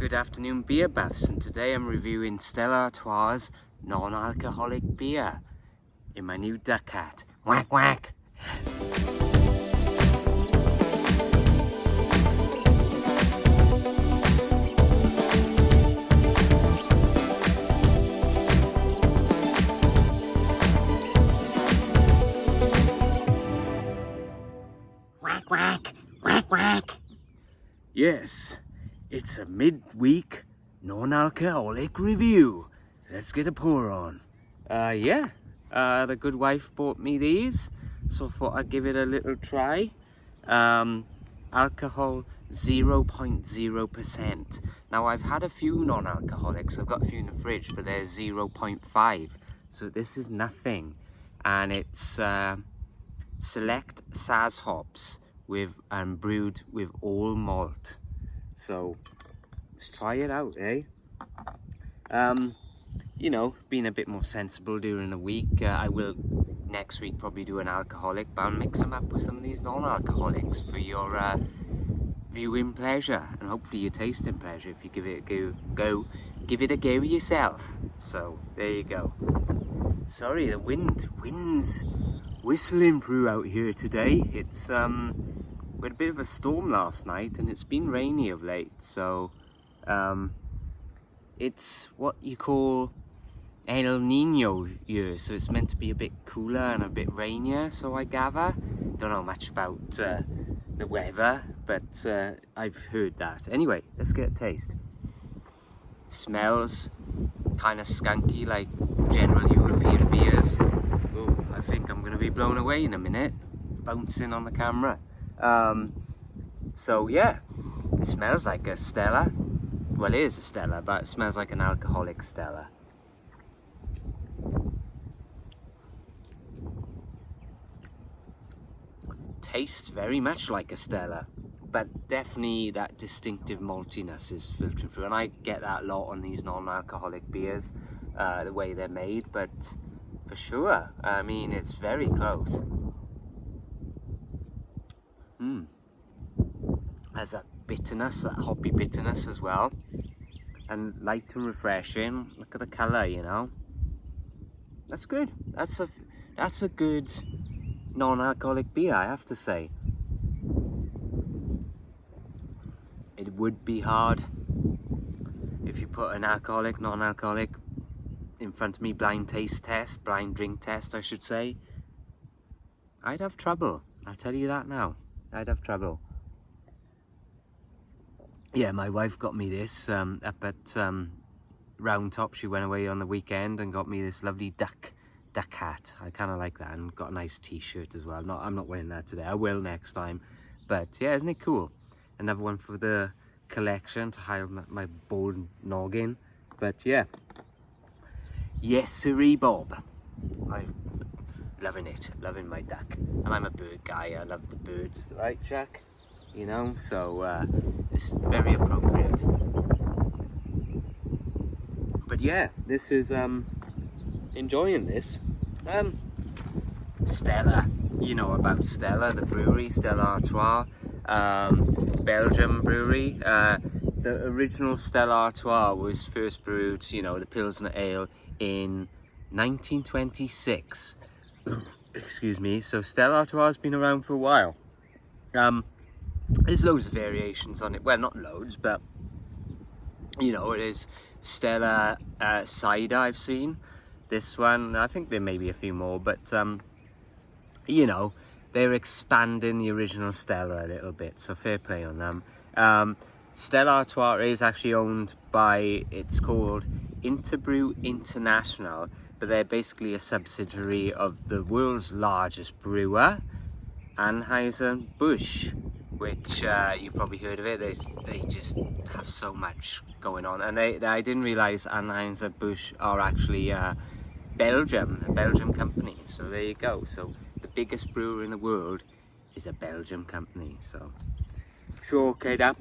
Good afternoon, beer buffs, and today I'm reviewing Stella Artois non-alcoholic beer in my new duck hat. Whack whack! Whack, whack, whack, whack. Yes, it's a midweek non-alcoholic review. Let's get a pour on. The good wife bought me these, so I thought I'd give it a little try. Alcohol 0.0%. Now I've had a few non-alcoholics, I've got a few in the fridge, but they're 0.5. So this is nothing. And it's select Saz hops brewed with all malt. So let's try it out, eh? Being a bit more sensible during the week. I will next week probably do an alcoholic, but I'll mix them up with some of these non-alcoholics for your viewing pleasure and hopefully your tasting pleasure if you give it a give it a go yourself. So there you go. Sorry, the wind's whistling through out here today. It's we had a bit of a storm last night and it's been rainy of late, so it's what you call El Nino year, so it's meant to be a bit cooler and a bit rainier, so I gather. Don't know much about the weather, but I've heard that. Anyway, let's get a taste. Smells kind of skunky like general European beers. Oh, I think I'm going to be blown away in a minute, bouncing on the camera. So yeah, it smells like a Stella. Well, it is a Stella, but it smells like an alcoholic Stella. Tastes very much like a Stella, but definitely that distinctive maltiness is filtering through, and I get that a lot on these non-alcoholic beers, the way they're made, but for sure, I mean, it's very close. Has that bitterness, that hoppy bitterness as well, and light and refreshing. Look at the colour, you know. That's good. That's a good non-alcoholic beer, I have to say. It would be hard if you put an alcoholic, non-alcoholic in front of me, blind drink test, I should say. I'd have trouble. I'll tell you that now. I'd have trouble. Yeah, my wife got me this up at Round Top. She went away on the weekend and got me this lovely duck hat. I kind of like that, and got a nice t-shirt as well. I'm not wearing that today. I will next time. But yeah, isn't it cool? Another one for the collection to hide my bald noggin. But yeah. Yes, sirree, Bob. I'm loving it. Loving my duck. And I'm a bird guy. I love the birds. Right, Chuck? You know, so it's very appropriate. But yeah, this is enjoying this. Stella, you know about Stella, the brewery, Stella Artois, Belgium brewery. The original Stella Artois was first brewed, the Pilsner Ale, in 1926. Excuse me. So Stella Artois has been around for a while. There's loads of variations on it. Well, not loads, but it is Stella cider I've seen. This one, I think there may be a few more, but they're expanding the original Stella a little bit, so fair play on them. Stella Artois is actually owned by, it's called Interbrew International, but they're basically a subsidiary of the world's largest brewer, Anheuser-Busch, which you probably heard of it. They just have so much going on, and I didn't realize Anheuser-Busch are actually a Belgium company. So there you go. So the biggest brewer in the world is a Belgium company. So chalk it up.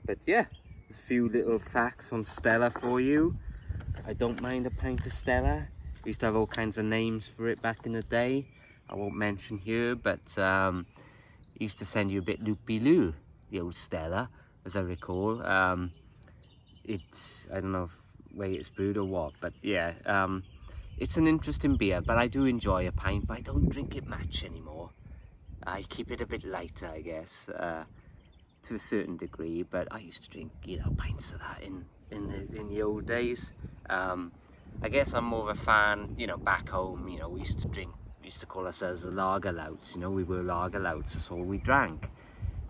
But yeah, there's a few little facts on Stella for you. I don't mind a pint of Stella. We used to have all kinds of names for it back in the day. I won't mention here, but used to send you a bit loopy-loo, the old Stella. as I recall. It's, I don't know if way it's brewed or what, but yeah, it's an interesting beer, but I do enjoy a pint, but I don't drink it much anymore. I keep it a bit lighter, I guess, to a certain degree, but I used to drink, you know, pints of that in the old days. I guess I'm more of a fan, you know, back home, you know, we used to call ourselves the lager louts, you know, we were lager louts, that's all we drank.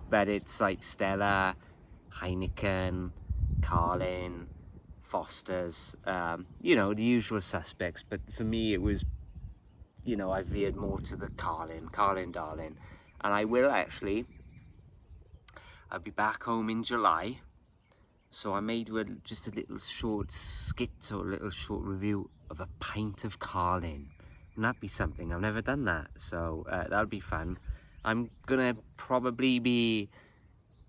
But it's like Stella, Heineken, Carlin, Foster's, you know, the usual suspects. But for me, it was, you know, I veered more to the Carlin darling. And I will actually, I'll be back home in July. So I made just a little short skit or a little short review of a pint of Carlin. And that'd be something, I've never done that. So that'll be fun. I'm gonna probably be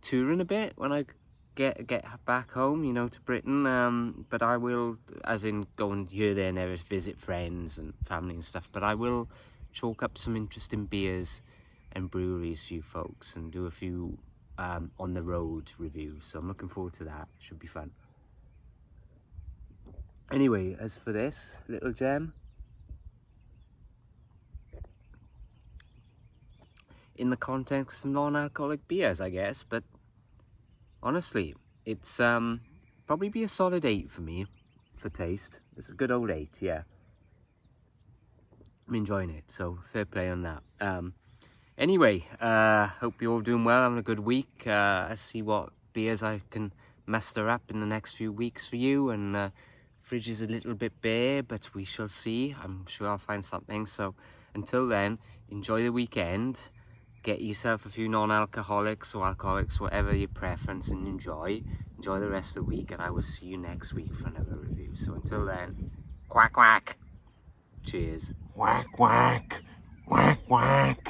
touring a bit when I get back home, you know, to Britain. But I will, as in going here, there, and there, visit friends and family and stuff. But I will chalk up some interesting beers and breweries for you folks and do a few on the road reviews. So I'm looking forward to that. Should be fun. Anyway, as for this little gem, in the context of non-alcoholic beers, I guess, but honestly, it's probably be a solid 8 for me for taste. It's a good old 8, yeah. I'm enjoying it, so fair play on that. Anyway, hope you're all doing well, having a good week. Let's see what beers I can muster up in the next few weeks for you. And fridge is a little bit bare, but we shall see. I'm sure I'll find something. So until then, enjoy the weekend. Get yourself a few non-alcoholics or alcoholics, whatever your preference, and enjoy the rest of the week. And I will see you next week for another review. So until then, quack quack. Cheers. Quack, quack, quack, quack.